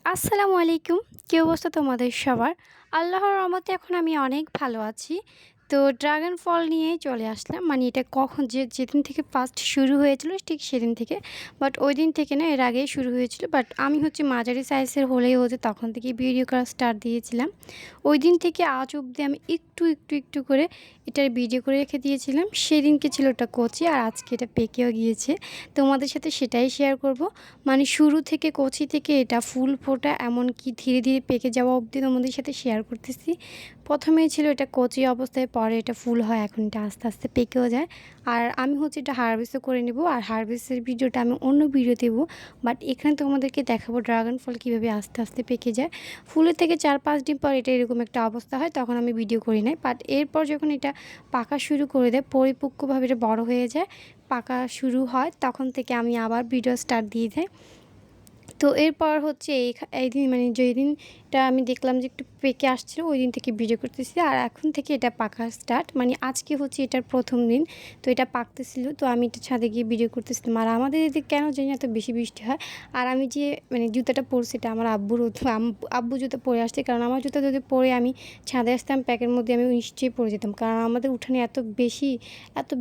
আসসালামু আলাইকুম। কি অবস্থা তোমাদের সবার? আল্লাহর রহমতে এখন আমি অনেক ভালো আছি। তো ড্রাগন ফল নিয়েই চলে আসলাম। মানে এটা কখন যেদিন থেকে ফার্স্ট শুরু হয়েছিল ঠিক সেদিন থেকে। বাট ওইদিন থেকে না, এর আগেই শুরু হয়েছিল। বাট আমি হচ্ছে মাঝারি সাইজের হলেই হচ্ছে তখন থেকেই ভিডিও করা স্টার্ট দিয়েছিলাম। ওইদিন থেকে আজ অবধি আমি একটু করে এটার ভিডিও করে রেখে দিয়েছিলাম। সেদিনকে ছিল ওটা কচি আর আজকে এটা পেকেও গিয়েছে। তোমাদের সাথে সেটাই শেয়ার করব। মানে শুরু থেকে কচি থেকে এটা ফুল ফোটা এমনকি ধীরে ধীরে পেকে যাওয়া অবধি তোমাদের সাথে শেয়ার করতেছি। প্রথমেই ছিল এটা কচি অবস্থায়, পরে এটা ফুল হয়, এখন এটা আস্তে আস্তে পেকেও যায়। আর আমি হচ্ছে এটা হারভেস্টও করে নেব। আর হারভেস্টের ভিডিওটা আমি অন্য ভিডিও দেবো। বাট এখানে তোমাদেরকে দেখাবো ড্রাগন ফল কীভাবে আস্তে আস্তে পেকে যায়। ফুলের থেকে 4-5 দিন পর এটা এরকম একটা অবস্থা হয়, তখন আমি ভিডিও করি নাই। বাট এরপর যখন এটা পাকা শুরু করে দেয়, পরিপক্কভাবে এটা বড় হয়ে যায়, পাকা শুরু হয়, তখন থেকে আমি আবার ভিডিও স্টার্ট দিয়ে দেয়। তো এরপর হচ্ছে এই দিন মানে যেই দিনটা আমি দেখলাম যে একটু পেকে আসছিলো, ওই দিন থেকে ভিডিও করতেছি। আর এখন থেকে এটা পাকা স্টার্ট, মানে আজকে হচ্ছে এটার প্রথম দিন। তো এটা পাকতেছিল, তো আমি এটা ছাদে গিয়ে ভিডিও করতেছিলাম। আর আমাদের এদিকে কেন জানি না এত বেশি বৃষ্টি হয়। আর আমি যে মানে জুতাটা পরছি এটা আমার আব্বু জুতো পরে আসছে, কারণ আমার জুতা যদি পরে আমি ছাদে আসতাম প্যাকের মধ্যে আমি নিশ্চয়ই পড়ে যেতাম। কারণ আমাদের উঠানে এত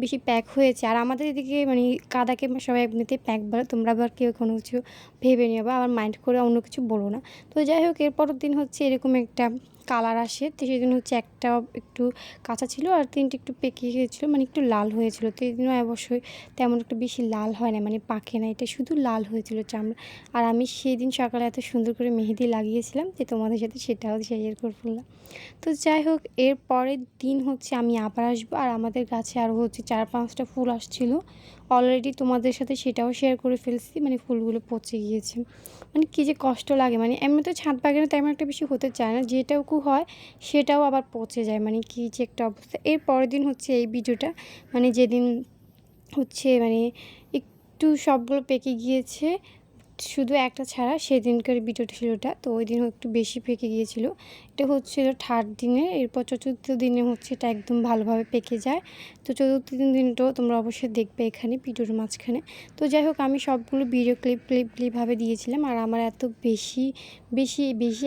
বেশি প্যাক হয়েছে। আর আমাদের এদিকে মানে কাদাকে সবাই এমনিতেই প্যাক বলে, তোমরা আবার কেউ কোনো কিছু ভেবে নিও বা আমার মাইন্ড করে অন্য কিছু বলো না। তো যাই হোক, এরপরের দিন হচ্ছে এরকম একটা কালার আসে। তো সেদিন হচ্ছে একটা একটু কাঁচা ছিল আর 3টে একটু পেকে গিয়েছিলো, মানে একটু লাল হয়েছিল। তো এই দিনও অবশ্যই তেমন একটা বেশি লাল হয় না, মানে পাকে না, এটা শুধু লাল হয়েছিল চামড়া। আর আমি সেই দিন সকালে এত সুন্দর করে মেহেদি লাগিয়েছিলাম যে তোমাদের সাথে সেটাও শেয়ার করে ফেললাম। তো যাই হোক, এর পরের দিন হচ্ছে আমি আবার আসবো। আর আমাদের গাছে আরও হচ্ছে 4-5টা ফুল আসছিলো অলরেডি, তোমাদের সাথে সেটাও শেয়ার করে ফেলছি। মানে ফুলগুলো পচে গিয়েছে, মানে কী যে কষ্ট লাগে। মানে এমনি তো ছাদ বাগানে তেমন একটা বেশি হতে চায় না, যেটাকু হয় সেটাও আবার পচে যায়, মানে কী যে একটা অবস্থা। এর পরের দিন হচ্ছে এই ভিডিওটা, মানে যেদিন হচ্ছে মানে একটু সবগুলো পেকে গিয়েছে, শুধু একটা ছাড়া, সেদিনকার ভিডিওটা ছিল ওটা। তো ওই দিনও একটু বেশি পেকে গিয়েছিল। এটা হচ্ছিল 3rd দিনে। এরপর 4র্থ দিনে হচ্ছে এটা একদম ভালোভাবে পেকে যায়। তো 4র্থ দিনটাও তোমরা অবশ্যই দেখবে এখানে ভিডিওর মাঝখানে। তো যাই হোক, আমি সবগুলো ভিডিও ক্লিপভাবে দিয়েছিলাম। আর আমার এত বেশি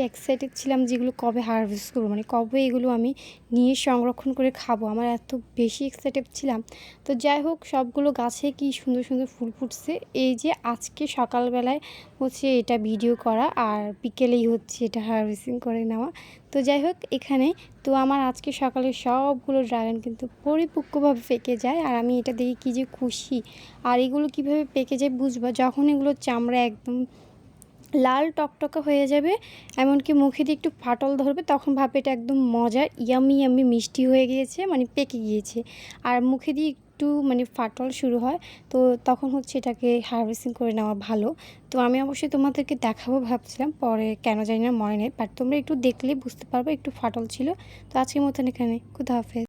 এক্সাইটেড ছিলাম যেগুলো কবে হারভেস্ট করবো, মানে কবে এগুলো আমি নিয়ে সংরক্ষণ করে খাবো, আমার এত বেশি এক্সাইটেড ছিলাম। তো যাই হোক, সবগুলো গাছে কি সুন্দর সুন্দর ফুল ফুটছে। এই যে আজকে সকালবেলায় হচ্ছে এটা ভিডিও করা, আর বিকেলেই হচ্ছে এটা হারভেস্টিং করে নেওয়া। তো যাই হোক, এখানে তো আমার আজকে সকালে সবগুলো ড্রাগন কিন্তু পরিপক্কভাবে পেকে যায়। আর আমি এটা দেখে কী যে খুশি। আর এগুলো কীভাবে পেকে যায় বুঝবা যখন এগুলো চামড়া একদম লাল টকটকা হয়ে যাবে, এমনকি মুখে দিয়ে একটু ফাটল ধরবে, তখন ভাববে এটা একদম মজার ইয়াম্মি মিষ্টি হয়ে গিয়েছে, মানে পেকে গিয়েছে। আর মুখে দিয়ে একটু মানে ফাটল শুরু হয়, তো তখন হচ্ছে এটাকে হারভেস্টিং করে নেওয়া ভালো। তো আমি অবশ্যই তোমাদেরকে দেখাবো ভাবছিলাম, পরে কেন জানি না মনে নেই। বাট তোমরা একটু দেখলেই বুঝতে পারবে একটু ফাটল ছিল। তো আজকের মতন এখানে, খুদা হাফেজ।